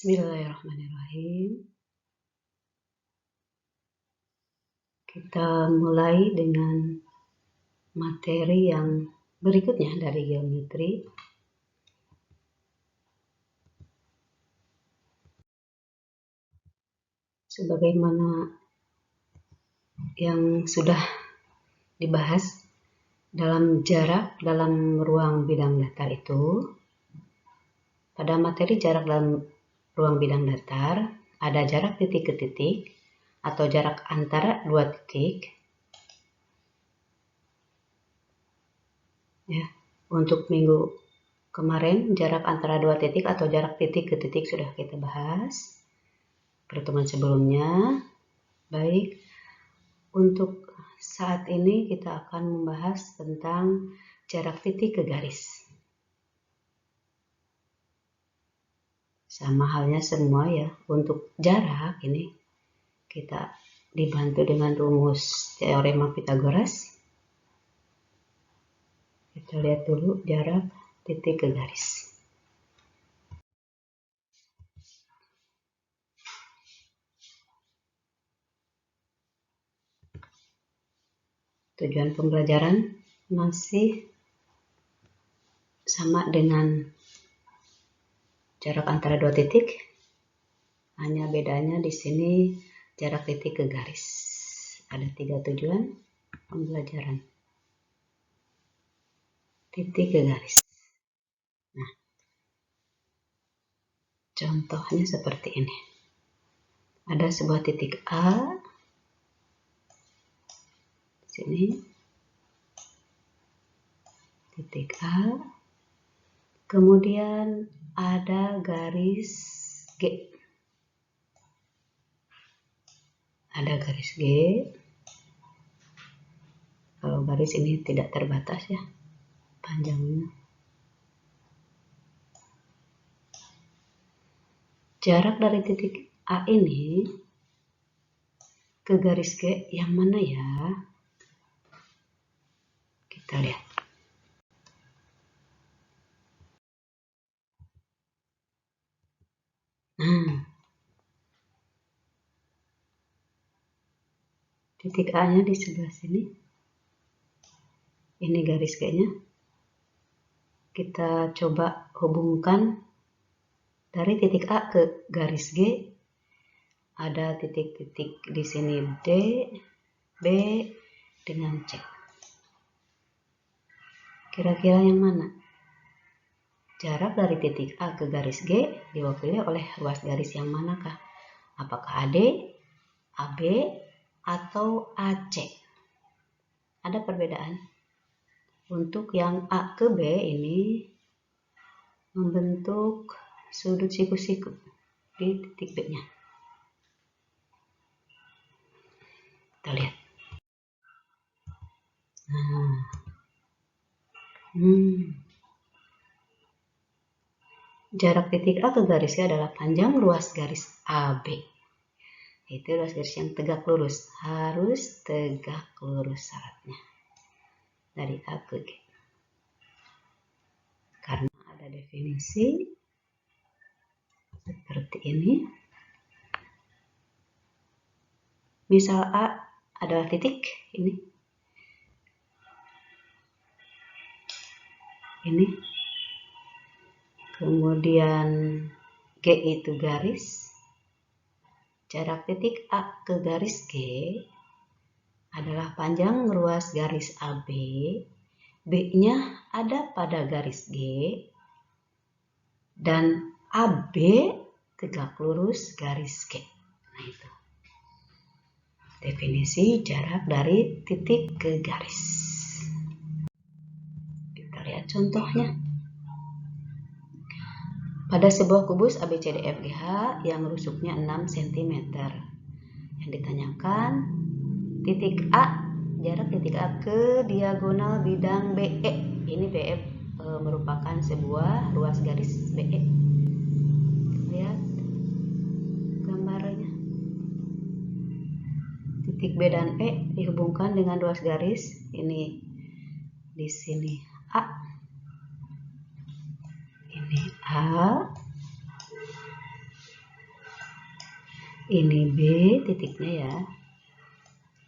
Bismillahirrahmanirrahim. Kita mulai dengan materi yang berikutnya dari geometri. Sebagaimana yang sudah dibahas dalam jarak dalam ruang bidang datar itu, pada materi jarak dalam ruang bidang datar ada jarak titik ke titik atau jarak antara dua titik. Ya, untuk minggu kemarin jarak antara dua titik atau jarak titik ke titik sudah kita bahas. Pertemuan sebelumnya. Baik, untuk saat ini kita akan membahas tentang jarak titik ke garis. Sama halnya semua ya, untuk jarak ini kita dibantu dengan rumus teorema Pythagoras. Kita lihat dulu jarak titik ke garis. Tujuan pembelajaran masih sama dengan jarak antara dua titik, hanya bedanya di sini jarak titik ke garis. Ada 3 tujuan pembelajaran. Titik ke garis. Nah, contohnya seperti ini. Ada sebuah titik A, sini, titik A, kemudian ada garis G. Ada garis G. Kalau garis ini tidak terbatas ya, panjangnya. Jarak dari titik A ini ke garis G yang mana ya? Kita lihat. Titik A-nya di sebelah sini. Ini garis G-nya. Kita coba hubungkan dari titik A ke garis G. Ada titik-titik di sini D, B, dengan C. Kira-kira yang mana? Jarak dari titik A ke garis G diwakili oleh ruas garis yang manakah? Apakah AD, AB, atau AC? Ada perbedaan. Untuk yang A ke B ini membentuk sudut siku-siku di titik B-nya. Kita lihat. Jarak titik A ke garis G adalah panjang ruas garis AB. Itu ruas garis yang tegak lurus. Harus tegak lurus syaratnya. Dari A ke G. Karena ada definisi seperti ini. Misal A adalah titik ini. Ini. Kemudian G itu garis. Jarak titik A ke garis G adalah panjang ruas garis AB. B-nya ada pada garis G. Dan AB tegak lurus garis G. Nah itu. Definisi jarak dari titik ke garis. Kita lihat contohnya. Pada sebuah kubus ABCDFGH yang rusuknya 6 cm. Yang ditanyakan titik A, jarak titik A ke diagonal bidang BE. Ini BE merupakan sebuah ruas garis BE. Lihat gambarnya. Titik B dan E dihubungkan dengan ruas garis. Ini di sini A. Ini A. Ini B titiknya ya,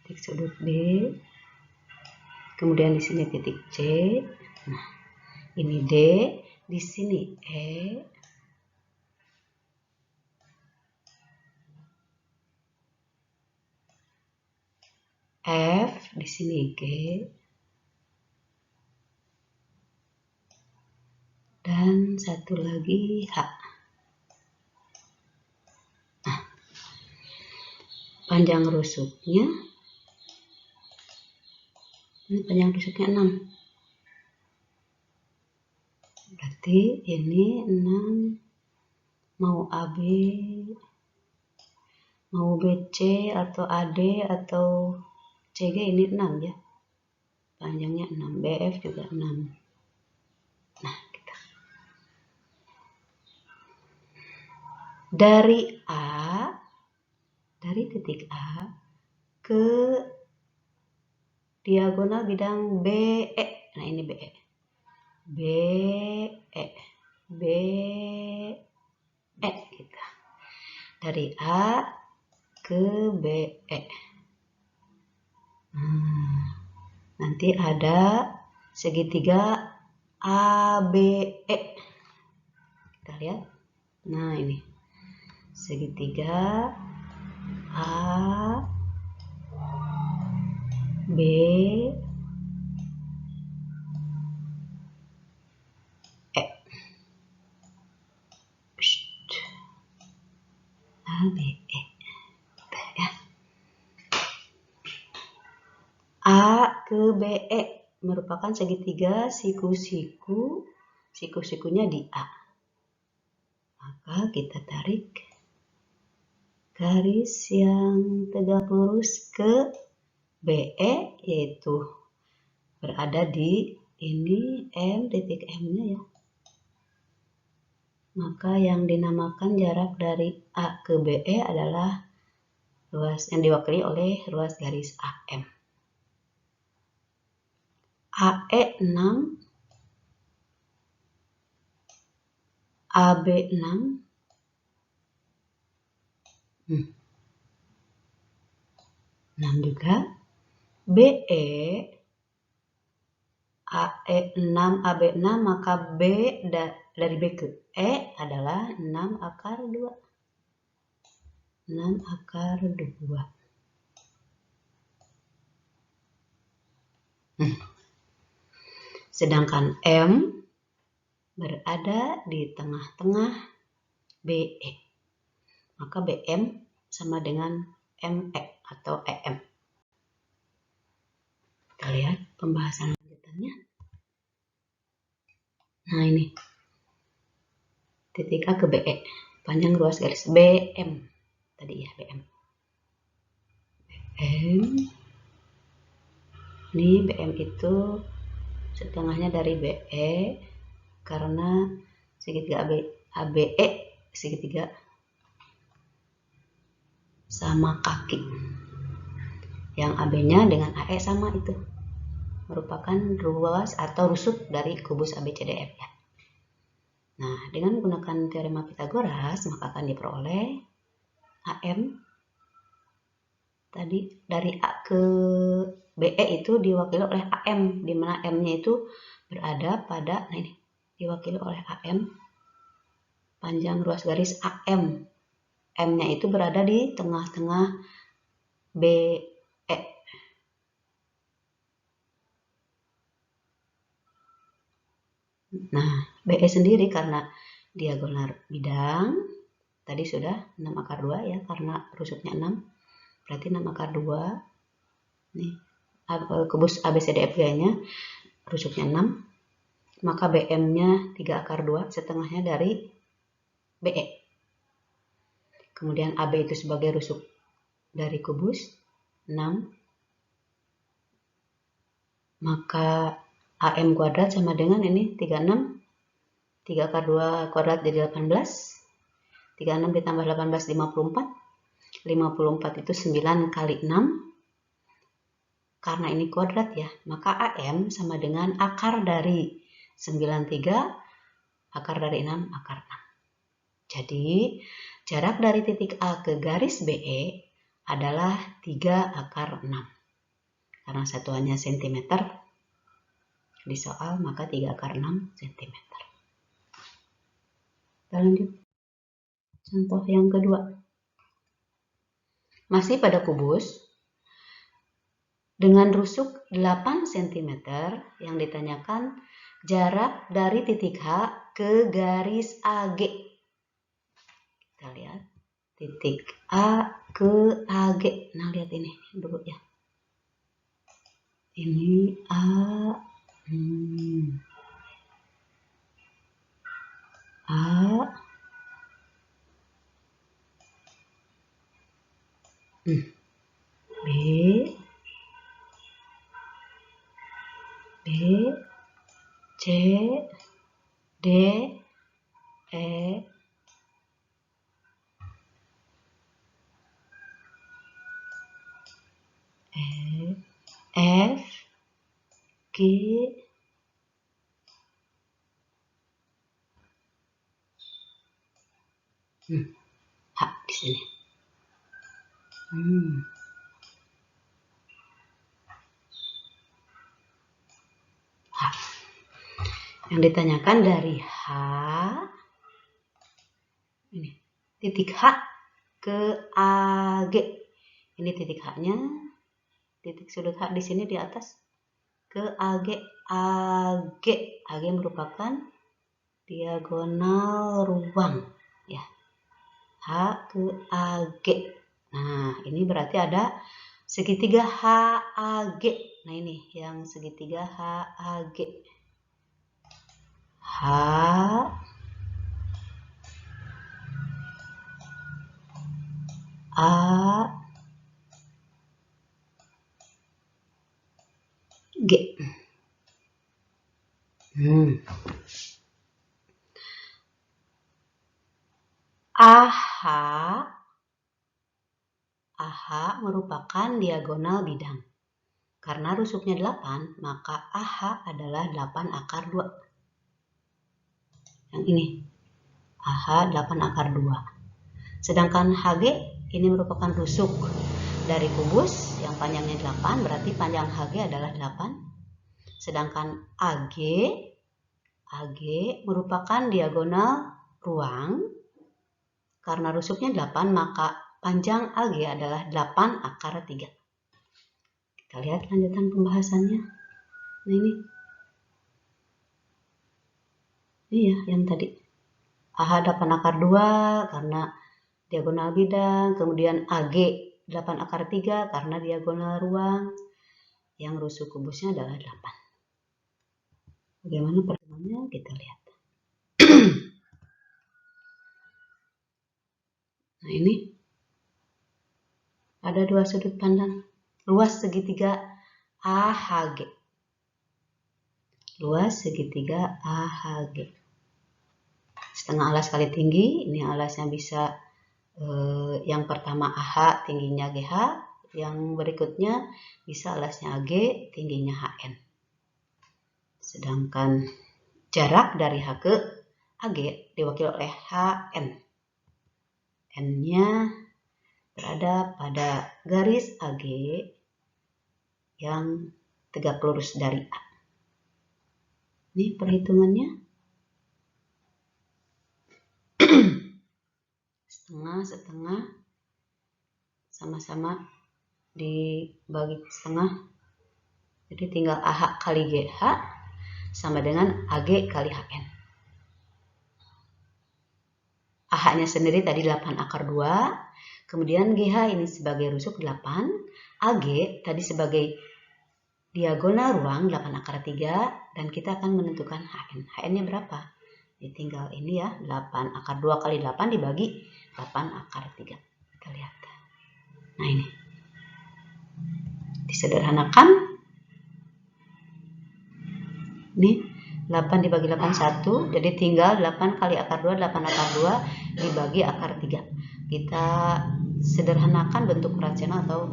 titik sudut B. Kemudian di sini titik C. Nah, ini D, di sini E. F, di sini G. Dan satu lagi H. Nah, panjang rusuknya, ini panjang rusuknya 6. Berarti ini 6, mau AB, mau BC atau AD atau CG ini 6 ya. Panjangnya 6, BF juga 6. Nah, kita dari titik A ke diagonal bidang BE. Nah, ini BE. BE kita. Dari A ke BE. Nanti ada segitiga ABE. Kita lihat. Nah, ini segitiga A B E. A B E. Ya. A ke BE merupakan segitiga siku-sikunya di A. Maka kita tarik garis yang tegak lurus ke BE, yaitu berada di ini M, titik M-nya ya. Maka yang dinamakan jarak dari A ke BE adalah ruas yang diwakili oleh ruas garis AM. AE 6, AB 6, 6 juga, BE AE 6, AB 6, maka B dari B ke E adalah 6 akar 2. 6 akar 2. Sedangkan M berada di tengah-tengah BE. Maka BM sama dengan ME atau EM. Kita lihat pembahasan lanjutannya. Nah, ini titik A ke BE, panjang ruas garis BM tadi ya, BM. Ini BM itu setengahnya dari BE karena segitiga ABE segitiga sama kaki. Yang AB-nya dengan AE sama, itu merupakan ruas atau rusuk dari kubus ABCDF ya. Nah, dengan menggunakan teorema Pythagoras maka akan diperoleh AM tadi dari A ke BE itu diwakili oleh AM, di mana M-nya itu berada pada, nah ini diwakili oleh AM, panjang ruas garis AM. M-nya itu berada di tengah-tengah BE. Nah, BE sendiri karena diagonal bidang, tadi sudah 6 akar 2 ya, karena rusuknya 6, berarti 6 akar 2. Nih, kubus ABCDFG-nya rusuknya 6, maka BM-nya 3 akar 2, setengahnya dari BE. Kemudian AB itu sebagai rusuk dari kubus 6, maka AM kuadrat sama dengan ini 36, 3 akar 2 kuadrat jadi 18, 36 ditambah 18 54, 54 itu 9 kali 6, karena ini kuadrat ya, maka AM sama dengan akar dari 93, akar dari 6, akar 6. Jadi, jarak dari titik A ke garis BE adalah 3/6. Karena satuannya cm di soal, maka 3/6 cm. Kita lanjut. Contoh yang kedua. Masih pada kubus, dengan rusuk 8 cm yang ditanyakan jarak dari titik H ke garis AG. Kita lihat titik A ke AG. Nah, lihat ini dulu ya. Ini A. A. B. B. C. D. E. F, G, H di sini. H. Yang ditanyakan dari H, ini titik H ke AG. Ini titik H-nya, titik sudut H di sini di atas ke AG. AG merupakan diagonal ruang ya. H ke AG. Nah, ini berarti ada segitiga HAG. Nah, ini yang segitiga HAG. H A G. AH merupakan diagonal bidang. Karena rusuknya 8, maka AH adalah 8/2. Yang ini, AH 8/2. Sedangkan HG ini merupakan rusuk dari kubus yang panjangnya 8, berarti panjang HG adalah 8. Sedangkan AG merupakan diagonal ruang. Karena rusuknya 8, maka panjang AG adalah 8/3. Kita lihat lanjutan pembahasannya. Nah, ini ya yang tadi. AH 8/2 karena diagonal bidang, kemudian AG 8/3 karena diagonal ruang. Yang rusuk kubusnya adalah 8. Bagaimana pertemuannya? Kita lihat. Nah, ini ada dua sudut pandang. Luas segitiga AHG. Luas segitiga AHG. Setengah alas kali tinggi. Ini alasnya bisa yang pertama AH, tingginya GH. Yang berikutnya bisa alasnya AG, tingginya HN. Sedangkan jarak dari H ke AG diwakili oleh HN. N-nya berada pada garis AG yang tegak lurus dari A. Ini perhitungannya. Setengah sama-sama dibagi setengah. Jadi tinggal AH kali GH sama dengan AG kali HN. AH-nya sendiri tadi 8/2. Kemudian GH ini sebagai rusuk 8. AG tadi sebagai diagonal ruang 8/3. Dan kita akan menentukan HN. HN-nya berapa? Jadi tinggal ini ya, 8/2 kali 8 dibagi 8/3. Kita lihat. Nah, ini. Disederhanakan. Ini 8 dibagi 8 1. Jadi tinggal 8 kali akar 2, 8/2 dibagi akar 3. Kita sederhanakan bentuk rasional atau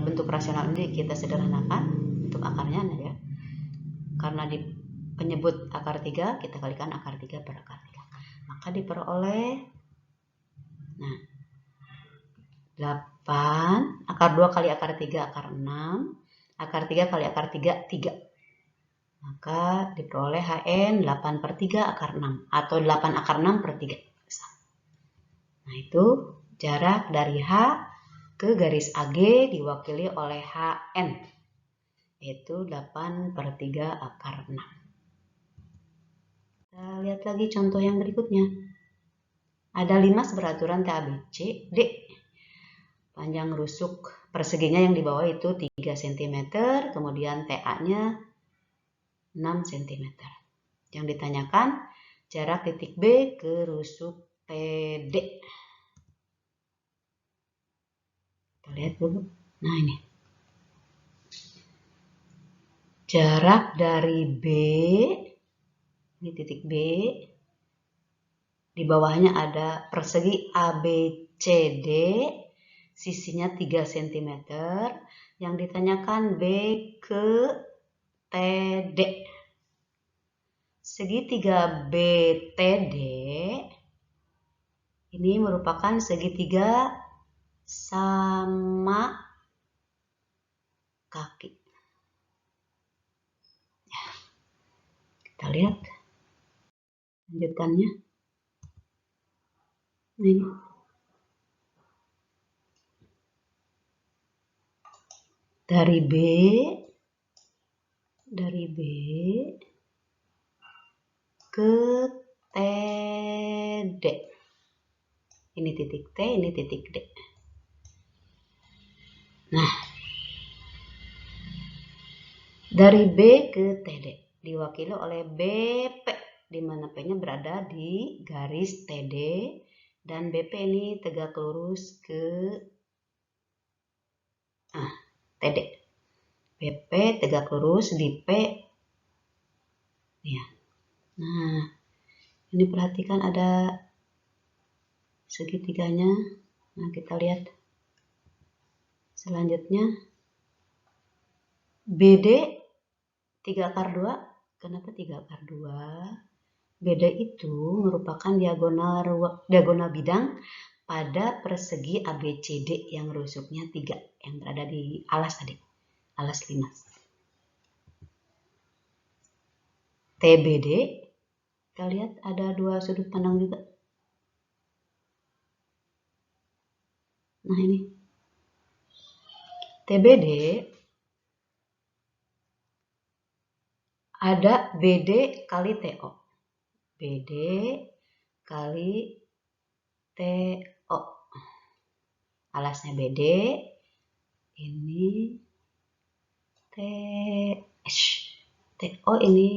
bentuk rasional ini kita sederhanakan untuk akarnya ya. Karena di penyebut akar 3, kita kalikan akar 3 per akar 3. Maka diperoleh Nah, 8, akar 2 kali akar 3, akar 6, akar 3 kali akar 3, 3. Maka diperoleh HN 8/3 akar 6, atau 8 akar 6 per 3. Nah, itu jarak dari H ke garis AG diwakili oleh HN, yaitu 8/3 akar 6. Kita lihat lagi contoh yang berikutnya. Ada limas beraturan TABCD. Panjang rusuk perseginya yang di bawah itu 3 cm, kemudian TA-nya 6 cm. Yang ditanyakan jarak titik B ke rusuk TD. Kita lihat dulu. Nah, ini. Jarak dari B, ini titik B, di bawahnya ada persegi ABCD, sisinya 3 cm. Yang ditanyakan B ke TD. Segitiga BTD ini merupakan segitiga sama kaki. Ya, kita lihat lanjutannya. Ini. Dari B ke TD. Ini titik T, ini titik D. Nah, dari B ke TD diwakili oleh BP, di mana P-nya berada di garis TD dan BP ini tegak lurus ke TD. BP tegak lurus di P. Ya. Nah, ini perhatikan ada segitiganya. Nah, kita lihat selanjutnya. BD 3 akar 2. Kenapa 3 akar 2? BD itu merupakan diagonal bidang pada persegi ABCD yang rusuknya 3, yang berada di alas tadi, alas limas. TBD, kita lihat ada 2 sudut pandang juga. Nah, ini TBD ada BD kali TO. BD kali TO. Alasnya BD, ini TO ini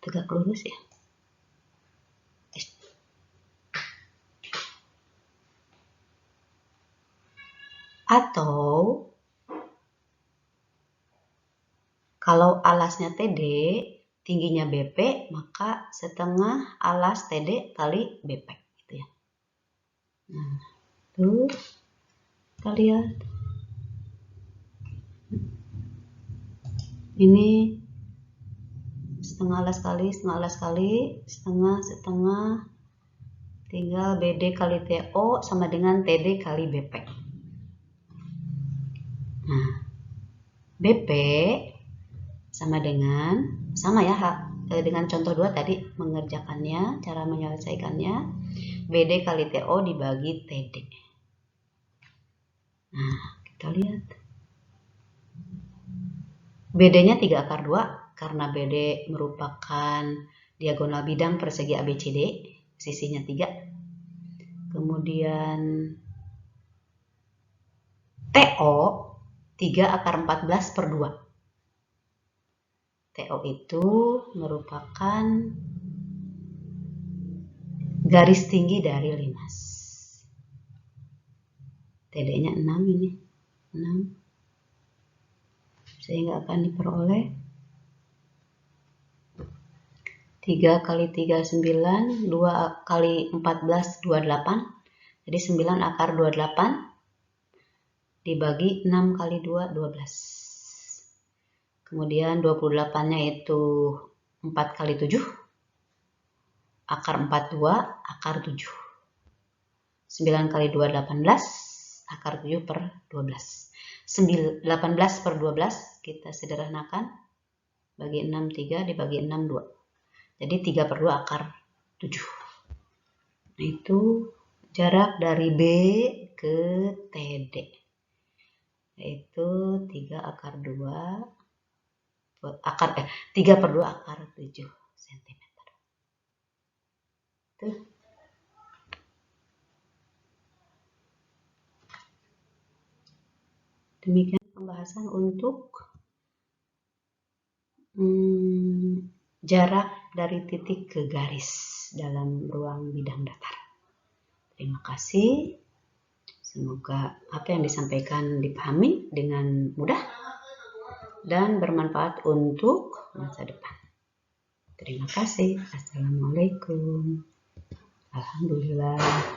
tegak lurus ya. Atau kalau alasnya TD, tingginya BP, maka setengah alas TD kali BP, gitu ya. Nah, tuh kita lihat. Ini setengah alas kali, setengah, tinggal BD kali TO sama dengan TD kali BP. Nah, BP sama ya dengan contoh 2 tadi mengerjakannya, cara menyelesaikannya, BD kali TO dibagi TD. Nah, kita lihat. BD-nya 3 akar 2 karena BD merupakan diagonal bidang persegi ABCD, sisinya 3. Kemudian TO 3 akar 14/2. TO itu merupakan garis tinggi dari limas. TD-nya 6 ini. 6. Sehingga akan diperoleh 3 kali 3 9, 2 kali 14 28. Jadi 9 akar 28 dibagi 6 kali 2 12. Kemudian 28-nya itu 4 kali 7. akar 42, akar 7. 9 kali 2, 18, akar 7 per 12. 18 per 12 kita sederhanakan, bagi 6 3, dibagi 6 2. Jadi 3 per 2 akar 7. Nah, itu jarak dari B ke TD. Yaitu 3 akar 2, 3 per 2 akar 7 cm. Tuh. Demikian pembahasan untuk jarak dari titik ke garis dalam ruang bidang datar. Terima kasih. Semoga apa yang disampaikan dipahami dengan mudah dan bermanfaat untuk masa depan. Terima kasih. Assalamualaikum. Alhamdulillah.